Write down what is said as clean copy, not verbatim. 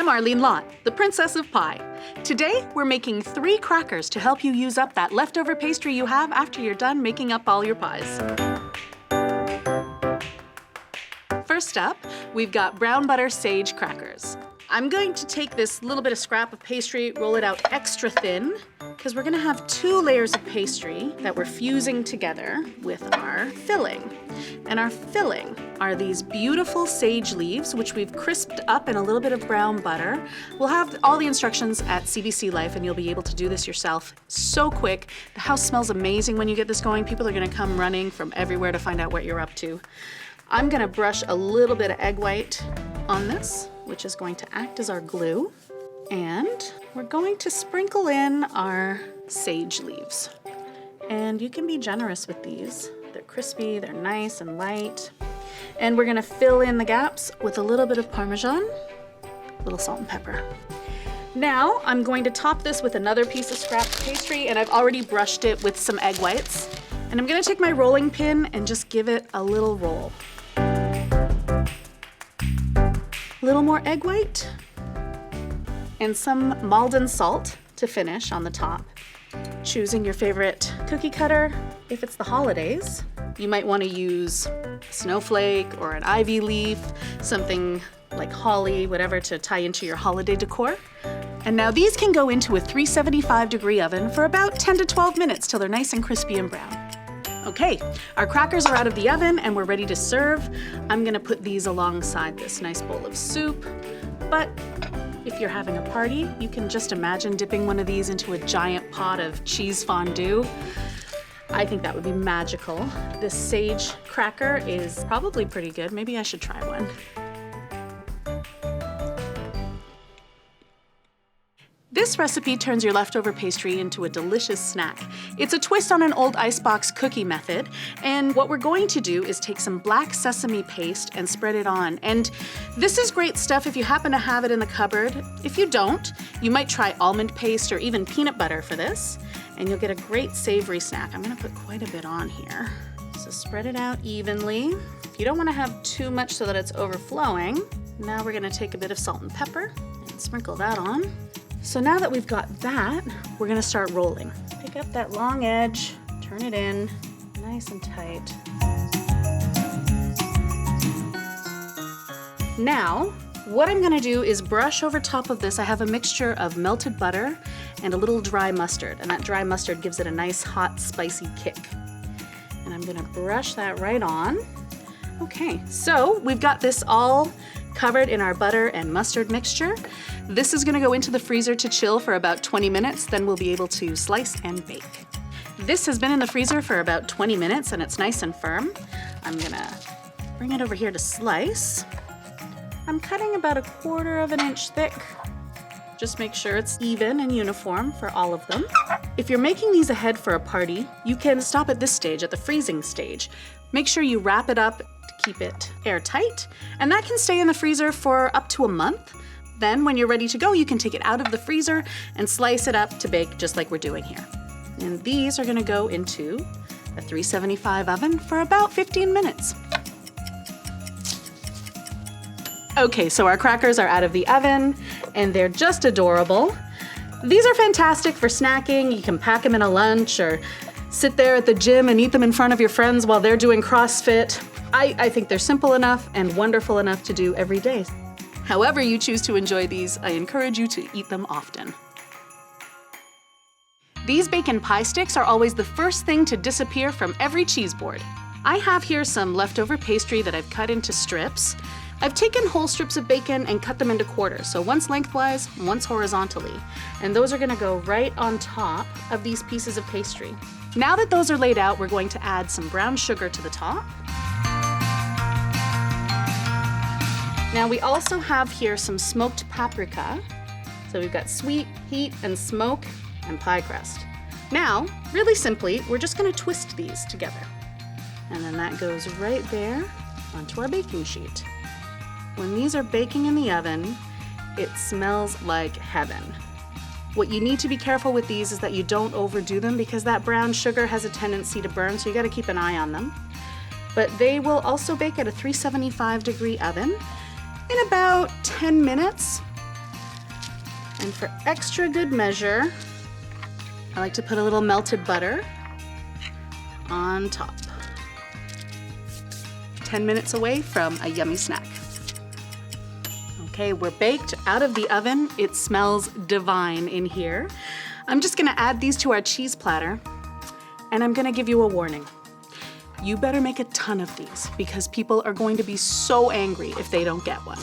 I'm Arlene Lott, the Princess of Pie. Today, we're making 3 crackers to help you use up that leftover pastry you have after you're done making up all your pies. First up, we've got brown butter sage crackers. I'm going to take this little bit of scrap of pastry, roll it out extra thin, because we're gonna have 2 layers of pastry that we're fusing together with our filling. And our filling are these beautiful sage leaves, which we've crisped up in a little bit of brown butter. We'll have all the instructions at CBC Life, and you'll be able to do this yourself so quick. The house smells amazing when you get this going. People are gonna come running from everywhere to find out what you're up to. I'm gonna brush a little bit of egg white on this, which is going to act as our glue. And we're going to sprinkle in our sage leaves. And you can be generous with these. They're crispy, they're nice and light. And we're gonna fill in the gaps with a little bit of Parmesan, a little salt and pepper. Now, I'm going to top this with another piece of scrapped pastry, and I've already brushed it with some egg whites. And I'm gonna take my rolling pin and just give it a little roll. A little more egg white and some Maldon salt to finish on the top. Choosing your favorite cookie cutter. If it's the holidays, you might want to use a snowflake or an ivy leaf, something like holly, whatever, to tie into your holiday decor. And now these can go into a 375-degree oven for about 10 to 12 minutes till they're nice and crispy and brown. Okay, our crackers are out of the oven and we're ready to serve. I'm gonna put these alongside this nice bowl of soup, but if you're having a party, you can just imagine dipping one of these into a giant pot of cheese fondue. I think that would be magical. This sage cracker is probably pretty good. Maybe I should try one. This recipe turns your leftover pastry into a delicious snack. It's a twist on an old icebox cookie method, and what we're going to do is take some black sesame paste and spread it on. And this is great stuff if you happen to have it in the cupboard. If you don't, you might try almond paste or even peanut butter for this, and you'll get a great savory snack. I'm gonna put quite a bit on here. So spread it out evenly. If you don't wanna have too much so that it's overflowing, now we're gonna take a bit of salt and pepper and sprinkle that on. So now that we've got that, we're gonna start rolling. Pick up that long edge, turn it in, nice and tight. Now, what I'm gonna do is brush over top of this. I have a mixture of melted butter and a little dry mustard, and that dry mustard gives it a nice, hot, spicy kick. And I'm gonna brush that right on. Okay, so we've got this all covered in our butter and mustard mixture. This is gonna go into the freezer to chill for about 20 minutes, then we'll be able to slice and bake. This has been in the freezer for about 20 minutes and it's nice and firm. I'm gonna bring it over here to slice. I'm cutting about 1/4 of an inch thick. Just make sure it's even and uniform for all of them. If you're making these ahead for a party, you can stop at this stage, at the freezing stage. Make sure you wrap it up to keep it airtight, and that can stay in the freezer for up to a month. Then when you're ready to go, you can take it out of the freezer and slice it up to bake just like we're doing here. And these are gonna go into a 375 oven for about 15 minutes. Okay, so our crackers are out of the oven and they're just adorable. These are fantastic for snacking. You can pack them in a lunch or sit there at the gym and eat them in front of your friends while they're doing CrossFit. I think they're simple enough and wonderful enough to do every day. However you choose to enjoy these, I encourage you to eat them often. These bacon pie sticks are always the first thing to disappear from every cheese board. I have here some leftover pastry that I've cut into strips. I've taken whole strips of bacon and cut them into quarters, so once lengthwise, once horizontally. And those are gonna go right on top of these pieces of pastry. Now that those are laid out, we're going to add some brown sugar to the top. Now we also have here some smoked paprika. So we've got sweet, heat, and smoke, and pie crust. Now, really simply, we're just gonna twist these together. And then that goes right there onto our baking sheet. When these are baking in the oven, it smells like heaven. What you need to be careful with these is that you don't overdo them because that brown sugar has a tendency to burn, so you gotta keep an eye on them. But they will also bake at a 375-degree oven in about 10 minutes. And for extra good measure, I like to put a little melted butter on top. 10 minutes away from a yummy snack. Okay, we're baked out of the oven. It smells divine in here. I'm just gonna add these to our cheese platter, and I'm gonna give you a warning. You better make a ton of these because people are going to be so angry if they don't get one.